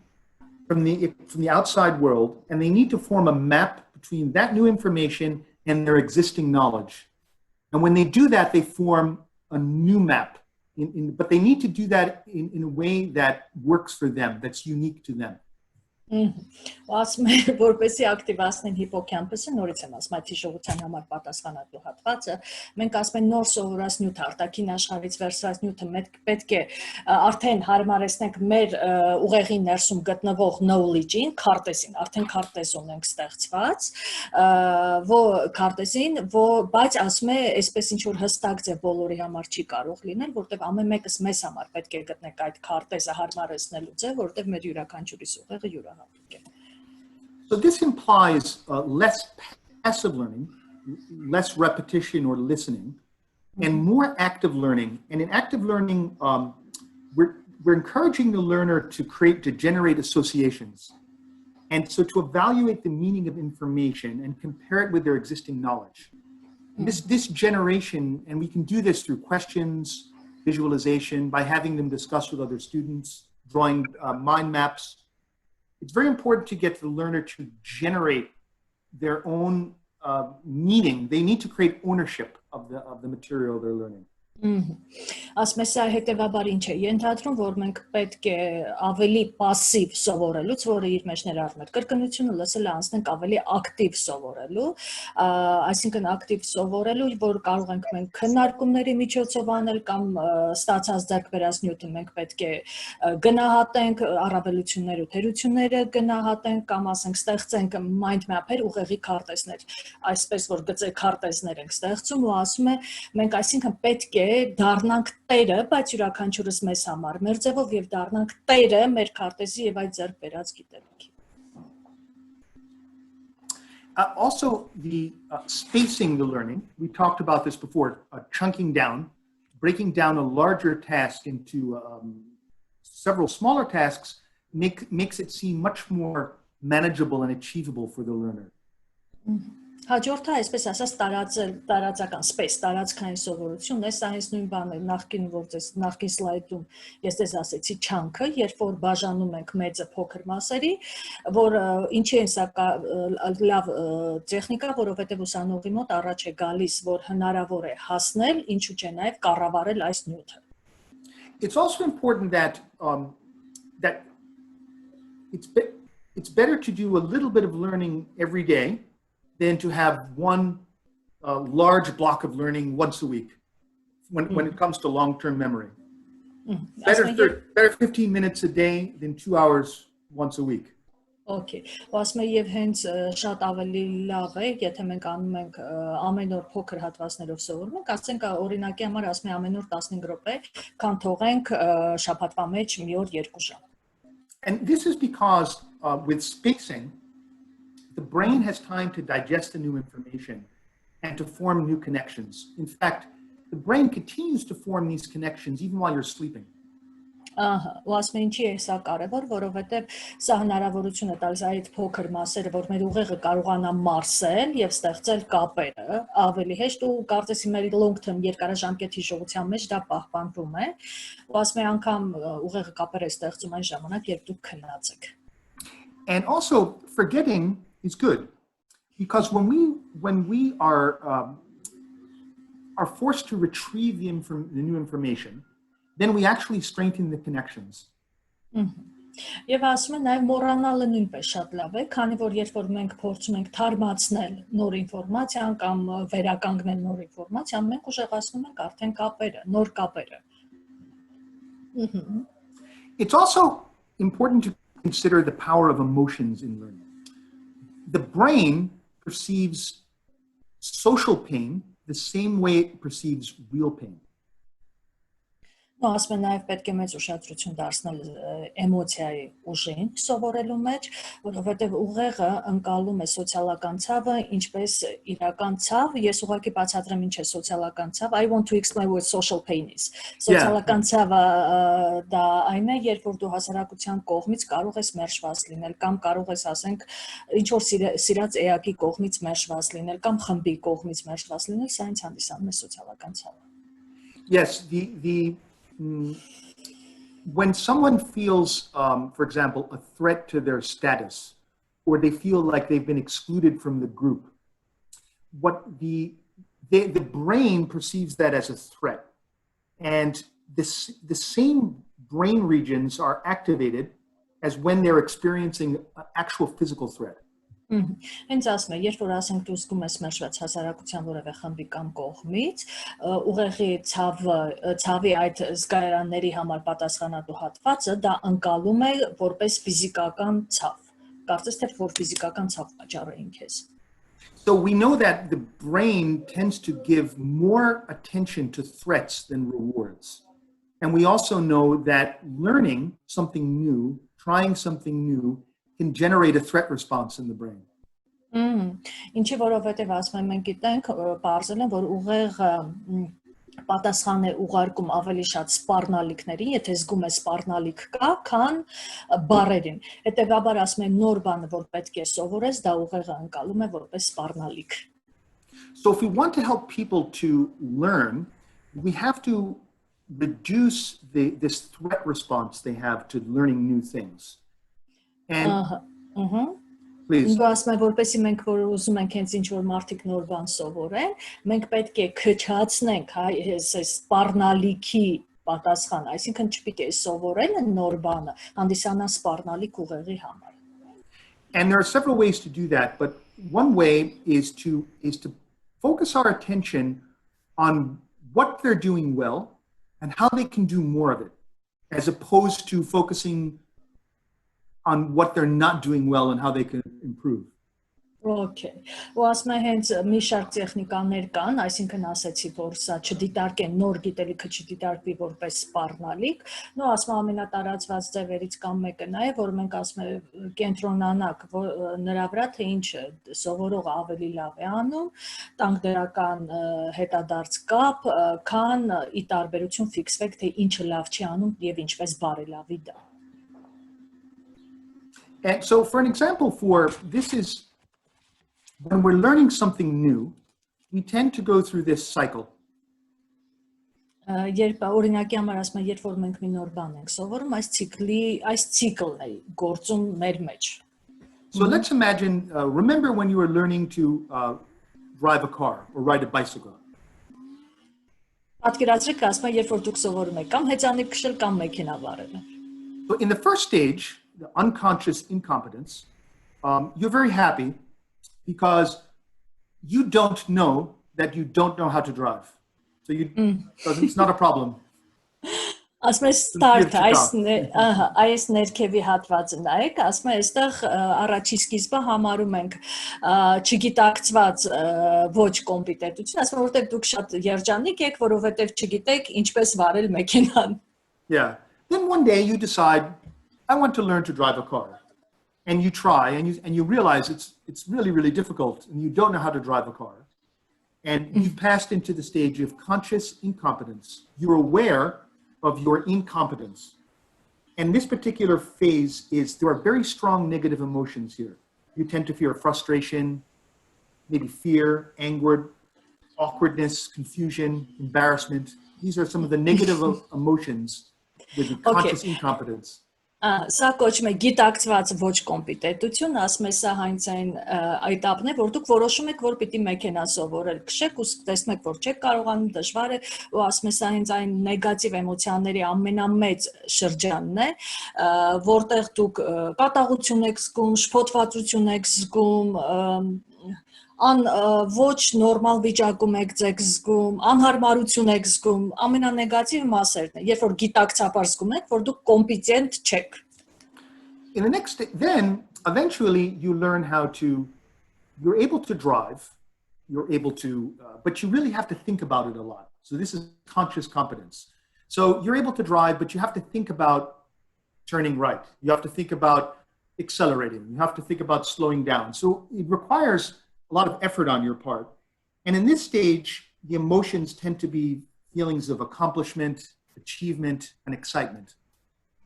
from the outside world, and they need to form a map between that new information and their existing knowledge. And when they do that, they form a new map, but they need to do that in a way that works for them, that's unique to them. Ասում եմ, որպեսզի ակտիվացնեն հիպոկամպուսը, նորից եմ ասում, այդ հիշողության համար պատասխանատու հատվածը, մենք ասում ենք նոր սովորած նյութը, արտաքին աշխարհից վերցրած նյութը պետք է արդեն հարմարեցնենք մեր ուղեղի ներսում գտնվող knowledge-ին, քարտեզին, արդեն քարտեզ ունենք ստեղծված, քարտեզին, բայց ասում է, այսպես ինչ որ հստակ ձև բոլորի համար չի կարող լինել, որտեղ ամեն մեկս մեզ համար պետք է գտնենք այդ քարտեզը հարմարեցնելու ձև, որտեղ մեր յուրաքանչյուրիս ուղեղը յուրահատուկ. So this implies less passive learning, less repetition or listening, and more active learning. And in active learning, we're encouraging the learner to generate associations, and so to evaluate the meaning of information and compare it with their existing knowledge. This generation, and we can do this through questions, visualization, by having them discuss with other students, drawing mind maps. It's very important to get the learner to generate their own meaning. They need to create ownership of the material they're learning. Ասում է, սա հետևաբար ինչ է, ենթադրում, որ մենք պետք է ավելի пассив սովորելուց, որը իր մեջ ներառում է կրկնությունը, լսելը, անցնենք ավելի ակտիվ սովորելու, այսինքն ակտիվ սովորելու, որ կարող ենք մենք քննարկումների միջոցով անել կամ ստացած ձեռքբերած նյութը մենք պետք է գնահատենք, առավելություններ ու թերությունները գնահատենք կամ ասենք ստեղծենք mind map-եր, ուղեղի քարտեզներ, այսպես որ գծե քարտեզներ ենք ստեղծում ու ասում է մենք այսինքն պետք է դառնանք տերը, բայց յուրաքանչյուրս մեզ համար մեր ձևով եւ դառնանք տերը մեր քարտեզի եւ այդ ձեռք բերած գիտելիքի։ Also, the spacing the learning, we talked about this before, chunking down, breaking down a larger task into several smaller tasks makes it seem much more manageable and achievable for the learner. Հաջորդը այսպես ասած տարածական space, տարածքային սովորություն, սա հենց նույն բանն է նախկին որպես նախկին սլայդում ես դες ասեցի chunk-ը, երբ որ բաժանում ենք մեծը փոքր մասերի, որ ինչի է սա լավ տեխնիկա, որովհետև ուսանողի մոտ առաջ է գալիս, որ հնարավոր է հասնել, ինչու՞ չէ նաև կառավարել այս նյութը. It's also important that that it's better to do a little bit of learning every day than to have one large block of learning once a week when it comes to long-term memory. Better 15 minutes a day than 2 hours once a week. Okay. Ասում եմ եւ հենց շատ ավելի լավ է, եթե մենք անում ենք ամեն օր փոքր հատվածներով սովորում ենք, ասենք օրինակի համար ասում եմ ամեն օր 15 րոպե, քան թողենք շաբաթվա մեջ մի օր 2 ժամ. And this is because with spacing, the brain has time to digest the new information and to form new connections. In fact, the brain continues to form these connections even while you're sleeping. Ու ասում եմ ինչի է սա կարևոր, որովհետև սա հնարավորություն է տալիս այդ փոքր մասերը, որ մեր ուղեղը կարողանա մարսել եւ ստեղծել կապերը, ավելի հեշտ ու կարծես մեր long term երկարաժամկետ հիշողության մեջ դա պահպանվում է։ Ու ասում եմ անգամ ուղեղը կապեր է ստեղծում այն ժամանակ, երբ դուք քնած եք. And also forgetting is good, because when we are forced to retrieve the new information, then we actually strengthen the connections. Եվ ասում եմ նաև մոռանալը նույնպես շատ լավ է, քանի որ երբ որ մենք փորձում ենք թարմացնել նոր ինֆորմացիան կամ վերականգնել նոր ինֆորմացիան, մենք ուժեղացնում ենք արդեն կապերը, նոր կապերը. It's also important to consider the power of emotions in learning. The brain perceives social pain the same way it perceives real pain. Ասում եմ նաև պետք է մեծ ուշադրություն դարձնել էմոցիայի ուժին սովորելու մեջ, որովհետև ուղեղը ընկալում է սոցիալական ցավը, ինչպես իրական ցավ, ես ուղղակի բացատրեմ ինչ է սոցիալական ցավ. I want to explain what social pain is. Սոցիալական ցավը դա այն է, երբ որ դու հասարակության կողմից կարող ես մերժված լինել կամ կարող ես ասենք ինչ որ սիրած էակի կողմից մերժված լինել կամ խմբի կողմից մերժված լինել, սա ինձ հանդիսանում է սոցիալական ցավը. Yes, when someone feels, for example, a threat to their status, or they feel like they've been excluded from the group, what the brain perceives that as a threat, and the same brain regions are activated as when they're experiencing an actual physical threat. Հենց ասում եմ, երբ որ ասենք դու զգում ես մերժված հասարակության որևէ խմբի կամ կողմից, ուղեղի ցավի այդ զգայարանների համար պատասխանատու հատվածը դա ընկալում է որպես ֆիզիկական ցավ։ Կարծես թե որ ֆիզիկական ցավ պատճառային քեզ. So we know that the brain tends to give more attention to threats than rewards. And we also know that learning something new, trying something new, can generate a threat response in the brain. Ինչի որովհետև ասում եմ մենք գիտենք, բարձել են, որ ուղեղը պատասխան է ուղարկում ավելի շատ սպառնալիքներին, եթե զգում է սպառնալիք կա, քան բառերին։ Հետևաբար ասում եմ նոր բանը, որ պետք է սովորես, դա ուղեղը ընկալում է որպես սպառնալիք. So if we want to help people to learn, we have to reduce this threat response they have to learning new things. And Please. Ասում եմ, որպեսզի մենք որ ուզում ենք հենց ինչ որ մարդիկ նոր բան սովորեն, մենք պետք է քչացնենք այս սպառնալիքի պատասխան, այսինքն չպիտի սովորելը նոր բանը, հանդիսանան սպառնալիք ուղեղի համար։ And there are several ways to do that, but one way is to focus our attention on what they're doing well and how they can do more of it, as opposed to focusing on what they're not doing well and how they can improve. Okay. Ու ասում եմ հենց մի շարք տեխնիկաներ կան, այսինքն ասեցի, որ սա չդիտարկեն նոր գիտելիքը չդիտարկվի որպես սպառնալիք, նո ասում եմ ամենատարածված ձևերից կամ մեկը նա է, որ մենք ասում ենք կենտրոնանանք նրա վրա, թե ինչը սովորողը ավելի լավ է անում, տանք դրական հետադարձ կապ, քան ի տարբերություն ֆիքսվեք, թե ինչը լավ չի անում եւ ինչպես բարելավի դա։ And so for an example for this is when we're learning something new, we tend to go through this cycle. Երբ օրինակի համար ասում եմ, երբ որ մենք մի նոր բան ենք սովորում, այս ցիկլն է գործում մեր մեջ։ So let's imagine, remember when you were learning to drive a car or ride a bicycle. Պատկերացրեք, ասում եմ, երբ որ դուք սովորում եք կամ հեծանիվ քշել կամ մեքենա վարել։ So in the first stage, the unconscious incompetence, you're very happy because you don't know that you don't know how to drive. So it's not a problem. Ասում եմ, start այս ներքևի հատվածը նայեք, ասում եմ, այստեղ առաջի սկիզբը համարում ենք չգիտակցված ոչ կոմպետենտություն, ասում եմ, որտեղ դուք շատ երջանիկ եք, որովհետև չգիտեք ինչպես վարել մեքենան։ Yeah. Then one day you decide, I want to learn to drive a car. And you try and you realize it's really, really difficult and you don't know how to drive a car. And you've passed into the stage of conscious incompetence. You're aware of your incompetence. And this particular phase there are very strong negative emotions here. You tend to feel frustration, maybe fear, anger, awkwardness, confusion, embarrassment. These are some of the negative emotions with the conscious incompetence. Սա կոչվում է գիտակցված ոչ կոմպետենտություն, ասում եմ, սա հենց այն этаպն է, որ դուք որոշում եք, որ պիտի մեքենա սովորել, քշեք ու տեսնեք, որ չեք կարողանում, դժվար է, ու ասում եմ, սա հենց այն նեգատիվ էմոցիաների ամենամեծ շրջանն է, որտեղ դուք կատաղություն եք զգում, շփոթվածություն եք զգում, ոչ նորմալ վիճակում եք զգում, անհարմարություն եք զգում, ամենանեգատիվ մասերն է, երբ որ գիտակցաբար զգում եք, որ դուք կոմպետենտ չեք։ In the next then eventually you learn you're able to drive, but you really have to think about it a lot. So this is conscious competence. So you're able to drive, but you have to think about turning right. You have to think about accelerating. You have to think about slowing down. So it requires a lot of effort on your part. And in this stage, the emotions tend to be feelings of accomplishment, achievement, and excitement.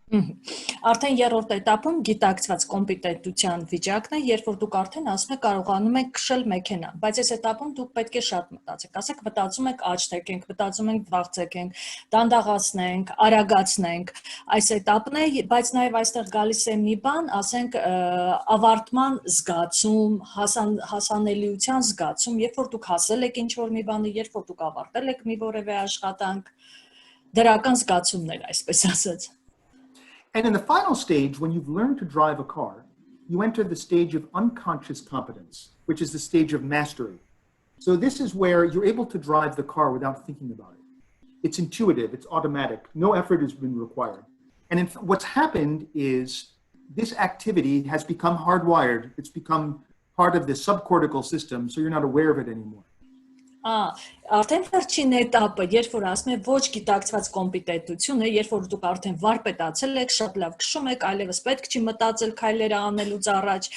Արդեն երրորդ этаպում գիտակցված կոմպետենտության վիճակն է, երբ որ դուք արդեն ասում եք կարողանում եք քշել մեքենան, բայց այս этаպում դուք պետք է շատ մտածեք, ասեք մտածում եք աճ թեքենք, մտածում ենք վաղցեկենք, դանդաղացնենք, արագացնենք, այս этаպն է, բայց նաև այստեղ գալիս է մի բան, ասենք ավարտման զգացում, հասանելիության զգացում, երբ որ դուք հասել եք ինչ-որ մի բանի, երբ որ դուք ավարտել եք մի որևէ աշխատանք, դրական զգացումներ, այսպես ասած։ And in the final stage, when you've learned to drive a car, you enter the stage of unconscious competence, which is the stage of mastery. So this is where you're able to drive the car without thinking about it. It's intuitive, it's automatic, no effort has been required. And what's happened is this activity has become hardwired. It's become part of the subcortical system, so you're not aware of it anymore. Արդեն վերջին этаպը, երբ որ ասում եմ ոչ գիտակցված կոմպետենտություն է, երբ որ դուք արդեն վարպետացել եք, շատ լավ քշում եք, այլևս պետք չի մտածել քայլերը անելուց առաջ,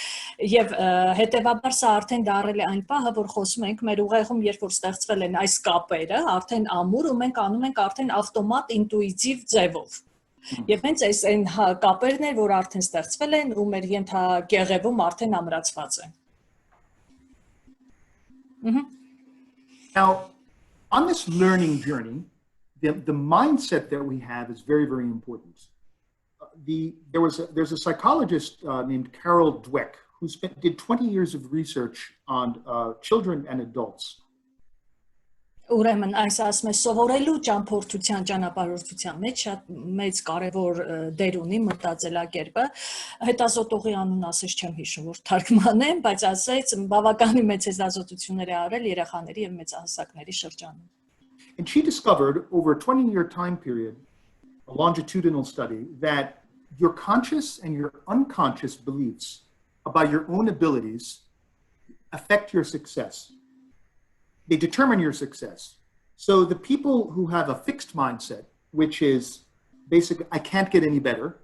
եւ հետեւաբար սա արդեն դարել է այն պահը, որ խոսում ենք մեր ուղեղում, երբ որ ստեղծվել են այս կապերը, արդեն ամուր ու մենք անում ենք արդեն ավտոմատ ինտուիտիվ ձևով։ Եվ հենց այս այն կապերն են, որ արդեն ստեղծվել են ու մեր ենթակեղևում արդեն ամրացված են։ Now, on this learning journey, the mindset that we have is very, very important. There's a psychologist named Carol Dweck who did 20 years of research on children and adults. Ուրեմն այս ասում է սովորելու ճամփորդության ճանապարհորդության մեջ շատ մեծ կարևոր դեր ունի մտածելակերպը հետազոտողի անունն ասես չեմ հիշում որ թարգմանեմ բայց ասեց բավականին մեծ հետազոտություններ է արել երեխաների եւ մեծահասակների շրջանում. And she discovered over a 20-year time period, a longitudinal study, that your conscious and your unconscious beliefs about your own abilities affect your success. They determine your success. So the people who have a fixed mindset, which is basically, I can't get any better,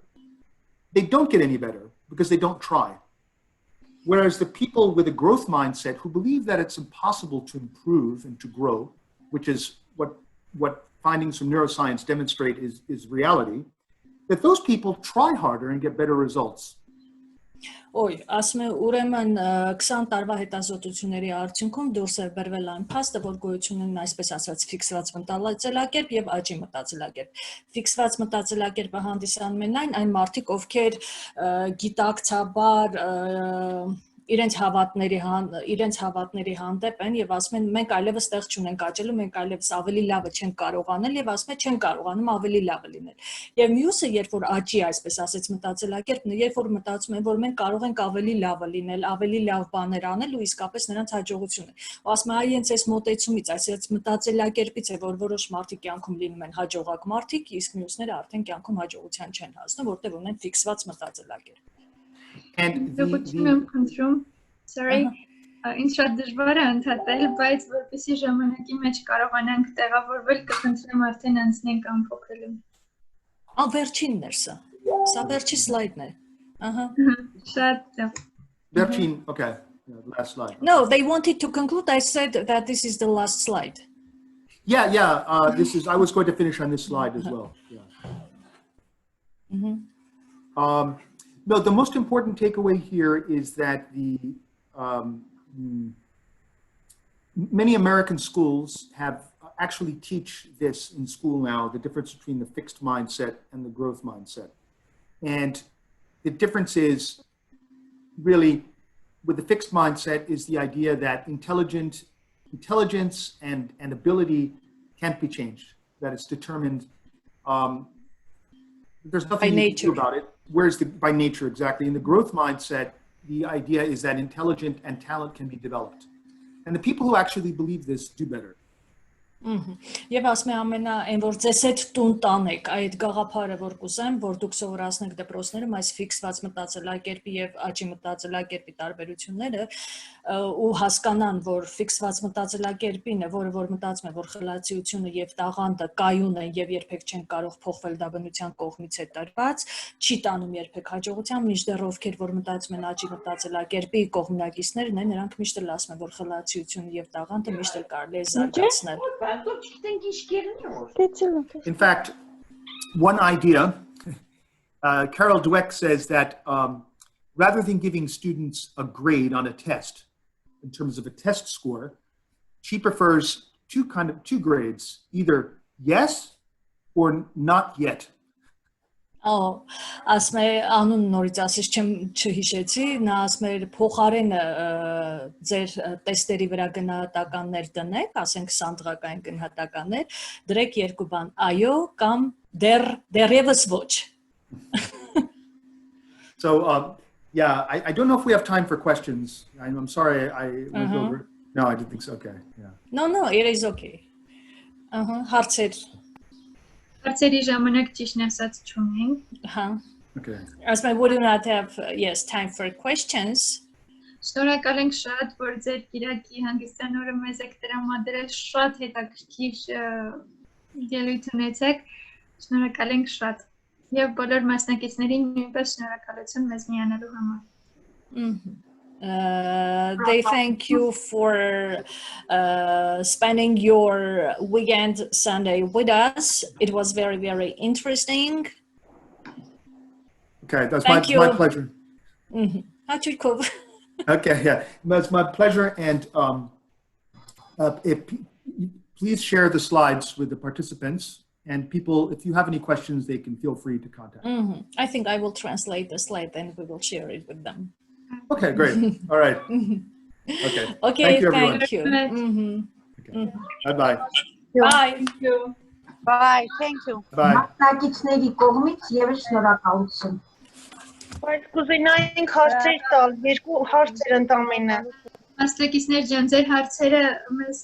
they don't get any better because they don't try. Whereas the people with a growth mindset who believe that it's impossible to improve and to grow, which is what findings from neuroscience demonstrate is reality, that those people try harder and get better results. Ոյ, ասում է ուրեմն 20 տարվա հետազոտությունների արդյունքում դուրս է բերվել այն փաստը, որ գոյություն ունի այսպես ասած ֆիքսված մտածելակերպ եւ աճի մտածելակերպ։ Ֆիքսված մտածելակերպը հանդիսանում են այն մարդիկ, ովքեր գիտակցաբար իրենց հավատների հանդեպ են եւ ասում են մենք այլևս տեղ չունենք աճելու, մենք այլևս ավելի լավը չենք կարող անել եւ ասում են չեն կարողանում ավելի լավը լինել։ Եվ մյուսը, երբ որ աճի, այսպես ասեց մտածելակերպն, երբ որ մտածում են, որ մենք կարող ենք ավելի լավը լինել, ավելի լավ բաներ անել ու իսկապես նրանց հաջողություն է։ Ու ասում են, այ հենց այս մոտեցումից, այս մտածելակերպից է, որ որոշ մարդիկ կյանքում լինում են հաջողակ մարդիկ, իսկ մյուսները արդեն կյանքում հաջողության չեն հասնում, որտեղ ունեն ֆիքսված մտածելակերպ։ And sorry, ինձ շատ դժվար է ընդհատել, բայց որպեսզի ժամանակի մեջ կարողանանք տեղավորվել, կխնդրեմ արդեն անցնենք ամփոփելու։ Վերջինն էր սա։ Սա վերջի սլայդն է։ Ահա։ Շատ Verchin, okay, last slide. No, they wanted to conclude. I said that this is the last slide. Yeah. I was going to finish on this slide as well. Yeah. No, the most important takeaway here is that many American schools actually teach this in school now, the difference between the fixed mindset and the growth mindset. And the difference is really with the fixed mindset is the idea that intelligence and ability can't be changed, that it's determined, there's nothing you can do about it. Whereas by nature, exactly. In the growth mindset, the idea is that intelligence and talent can be developed. And the people who actually believe this do better. Եվ ասում է այն որ ձեզ հետ տուն տանեք այդ գաղափարը որ կուզեմ որ դուք սովորացնեք դպրոցներում այս ֆիքսված մտածելակերպի եւ աճի մտածելակերպի տարբերությունները ու հասկանան որ ֆիքսված մտածելակերպին է որը որ մտածում է որ խելացիությունը եւ տաղանդը կայուն են եւ երբեք չեն կարող փոխվել դա բնության կողմից է տրված չի տանում երբեք հաջողության մինչդեռ ովքեր որ մտածում են աճի մտածելակերպի կողմնակիցներն են նրանք միշտ էլ ասում են որ խելացիությունը եւ տաղանդը միշտ էլ կարելի է զարգացնել In fact, one idea, Carol Dweck says that rather than giving students a grade on a test in terms of a test score, she prefers two grades, either yes or not yet. Oh, ասում է անուն նորից ասես չհիշեցի, նա ասում է փոխարեն ձեր տեստերի վրա գնահատականներ դնեք, ասենք 20 տղական գնահատականներ, դրեք երկու բան, այո կամ դեռևս ոչ. So, yeah, I don't know if we have time for questions. I'm sorry I went over. No, I didn't think so. Okay, yeah. No, it is okay. Հարցեր. Հարցերի ժամանակ ճիշտն ասած չունենք. Okay. As we would not have time for questions. Շնորհակալ ենք շատ, որ ձեր Կիրակի հանգստյան օրը մեզ եք տրամադրել, շատ հետաքրքիր ելույթ ունեցեք։ Շնորհակալ ենք շատ։ Եվ բոլոր մասնակիցներին նույնպես շնորհակալություն մեզ միանալու համար։ They thank you for spending your weekend Sunday with us. It was very, very interesting. Okay, that's my pleasure. Okay, yeah, that's my pleasure. And please share the slides with the participants. And people, if you have any questions, they can feel free to contact. I think I will translate the slide and we will share it with them. Okay, great. All right. Okay. Okay, Thank you, everyone. thank you. Okay. Bye-bye. Bye. Thank you. Bye, thank you. Bye. Մասնակիցների կողմից եւս շնորհակալություն։ Բայց կուզենայինք հարցեր տալ, երկու հարցեր ընդամենը։ Մասնակիցներ ջան, ձեր հարցերը մեզ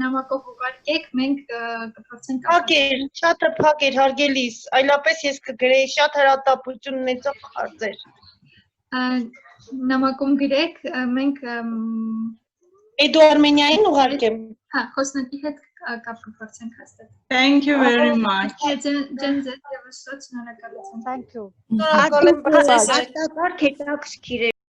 նամակով ուղարկեք, մենք կփորձենք Փակեր, շատը փակեր հարգելիս, այլապես ես կգրեի շատ հրատապություն ունեցող հարցեր։ նամակում գրեք, մենք Էդու Արմենիային ուղարկեմ։ հա, խոսնակի հետ կապ կփորձենք հաստատել։ Thank you very much. Ջան, ձեզ եւս շատ շնորհակալություն։ Thank you։ Շնորհակալ եմ, Արտակարգ հետաքրքիր է։